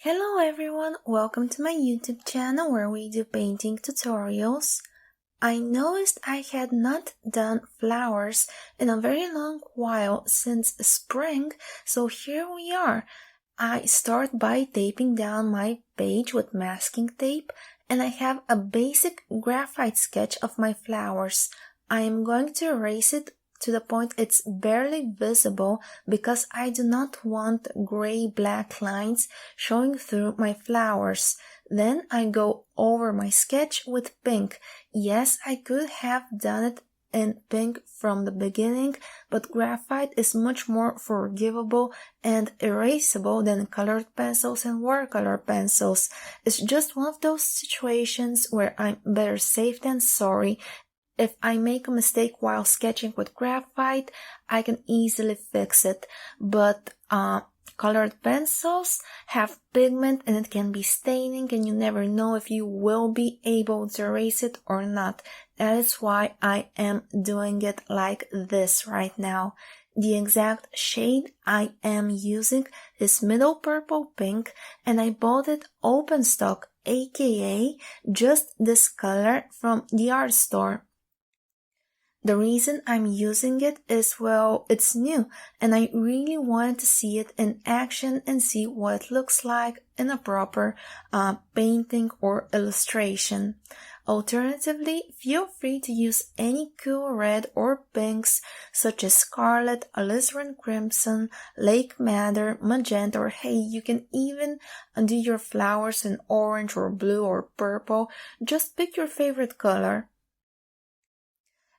Hello everyone, welcome to my YouTube channel where we do painting tutorials. I noticed I had not done flowers in a very long while since spring, so here we are. I start by taping down my page with masking tape and I have a basic graphite sketch of my flowers. I am going to erase it to the point it's barely visible because I do not want gray-black lines showing through my flowers. Then I go over my sketch with pink. Yes, I could have done it in pink from the beginning, but graphite is much more forgivable and erasable than colored pencils and watercolor pencils. It's just one of those situations where I'm better safe than sorry. If I make a mistake while sketching with graphite, I can easily fix it, but colored pencils have pigment and it can be staining and you never know if you will be able to erase it or not. That is why I am doing it like this right now. The exact shade I am using is Middle Purple Pink and I bought it open stock, aka just this color from the art store. The reason I'm using it is, well, it's new and I really wanted to see it in action and see what it looks like in a proper painting or illustration. Alternatively, feel free to use any cool red or pinks such as scarlet, alizarin crimson, lake madder, magenta, or hey, you can even do your flowers in orange or blue or purple. Just pick your favorite color.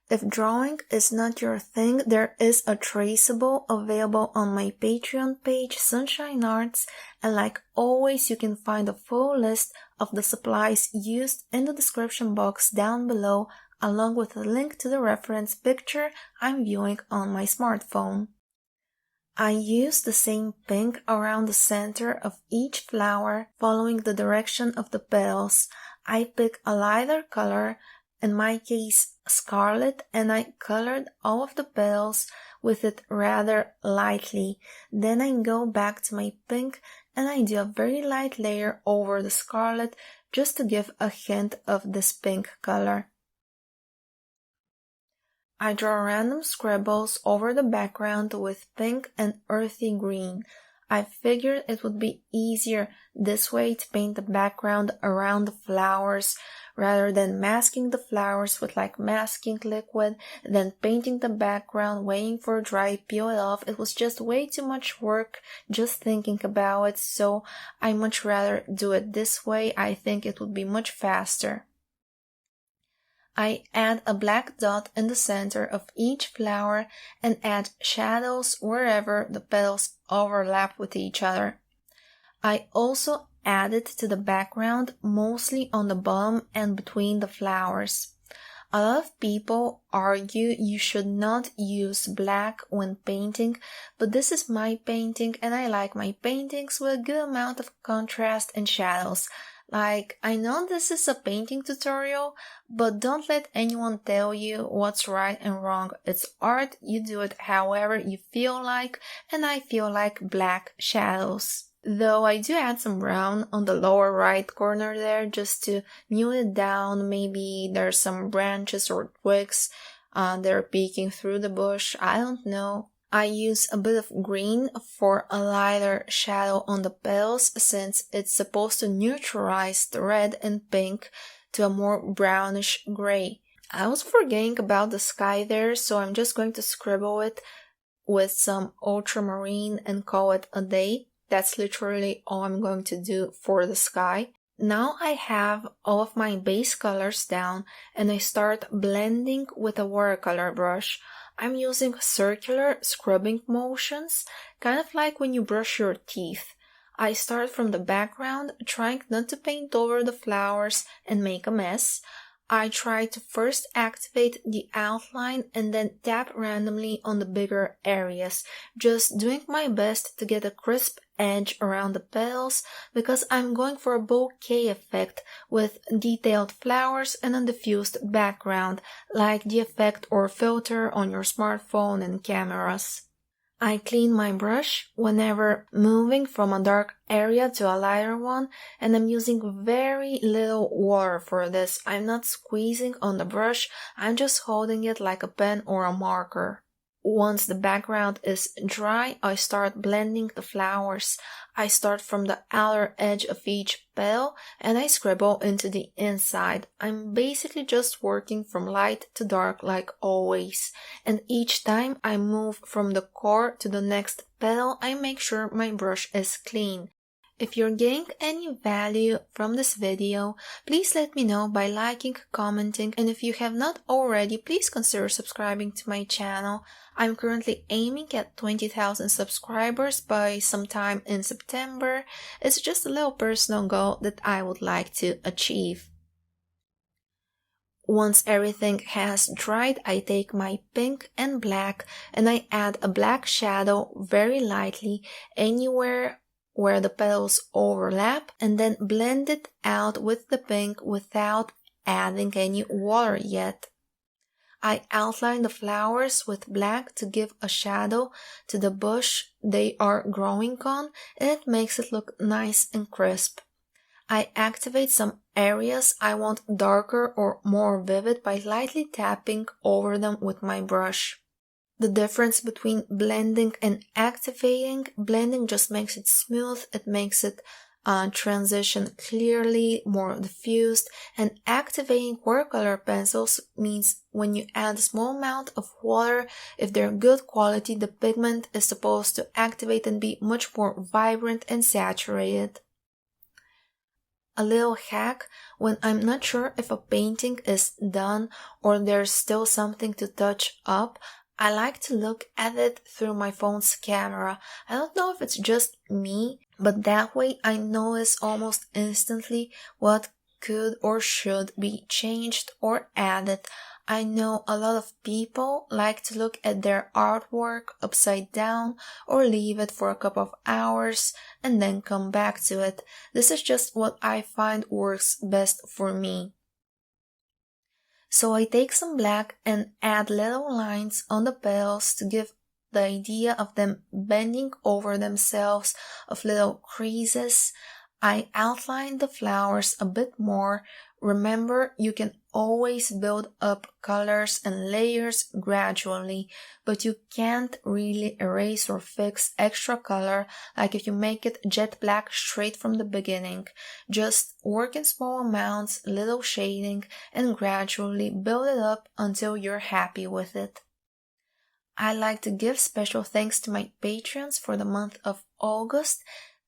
If drawing is not your thing, there is a traceable available on my Patreon page, Sunshine Arts, and like always, you can find a full list of the supplies used in the description box down below, along with a link to the reference picture I'm viewing on my smartphone. I use the same pink around the center of each flower, following the direction of the petals. I pick a lighter color, in my case scarlet, and I colored all of the petals with it rather lightly. Then I go back to my pink and I do a very light layer over the scarlet just to give a hint of this pink color. I draw random scribbles over the background with pink and earthy green. I figured it would be easier this way to paint the background around the flowers rather than masking the flowers with like masking liquid, then painting the background, waiting for dry, peel it off. It was just way too much work just thinking about it, so I much rather do it this way. I think it would be much faster. I add a black dot in the center of each flower and add shadows wherever the petals overlap with each other. I also add it to the background, mostly on the bottom and between the flowers. A lot of people argue you should not use black when painting, but this is my painting and I like my paintings with a good amount of contrast and shadows. Like, I know this is a painting tutorial, but don't let anyone tell you what's right and wrong. It's art, you do it however you feel like, and I feel like black shadows. Though I do add some brown on the lower right corner there just to mute it down. Maybe there's some branches or twigs they're peeking through the bush, I don't know. I use a bit of green for a lighter shadow on the petals since it's supposed to neutralize the red and pink to a more brownish gray. I was forgetting about the sky there, so I'm just going to scribble it with some ultramarine and call it a day. That's literally all I'm going to do for the sky. Now I have all of my base colors down and I start blending with a watercolor brush. I'm using circular scrubbing motions, kind of like when you brush your teeth. I start from the background, trying not to paint over the flowers and make a mess. I try to first activate the outline and then tap randomly on the bigger areas, just doing my best to get a crisp edge around the petals because I'm going for a bouquet effect with detailed flowers and a diffused background, like the effect or filter on your smartphone and cameras. I clean my brush whenever moving from a dark area to a lighter one, and I'm using very little water for this. I'm not squeezing on the brush, I'm just holding it like a pen or a marker. Once the background is dry, I start blending the flowers. I start from the outer edge of each petal and I scribble into the inside. I'm basically just working from light to dark like always. And each time I move from the core to the next petal, I make sure my brush is clean. If you're getting any value from this video, please let me know by liking, commenting, and if you have not already, please consider subscribing to my channel. I'm currently aiming at 20,000 subscribers by sometime in September. It's just a little personal goal that I would like to achieve. Once everything has dried, I take my pink and black and I add a black shadow very lightly anywhere where the petals overlap and then blend it out with the pink without adding any water yet. I outline the flowers with black to give a shadow to the bush they are growing on, and it makes it look nice and crisp. I activate some areas I want darker or more vivid by lightly tapping over them with my brush. The difference between blending and activating, blending just makes it smooth, it makes it transition clearly, more diffused, and activating watercolor pencils means when you add a small amount of water, if they're good quality, the pigment is supposed to activate and be much more vibrant and saturated. A little hack: when I'm not sure if a painting is done or there's still something to touch up, I like to look at it through my phone's camera. I don't know if it's just me, but that way I notice almost instantly what could or should be changed or added. I know a lot of people like to look at their artwork upside down or leave it for a couple of hours and then come back to it. This is just what I find works best for me. So I take some black and add little lines on the petals to give the idea of them bending over themselves, of little creases. I outline the flowers a bit more. Remember, you can always build up colors and layers gradually, but you can't really erase or fix extra color like if you make it jet black straight from the beginning. Just work in small amounts, little shading, and gradually build it up until you're happy with it. I like to give special thanks to my patrons for the month of August.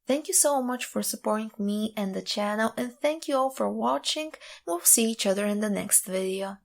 Thank you so much for supporting me and the channel, and thank you all for watching. We'll see each other in the next video.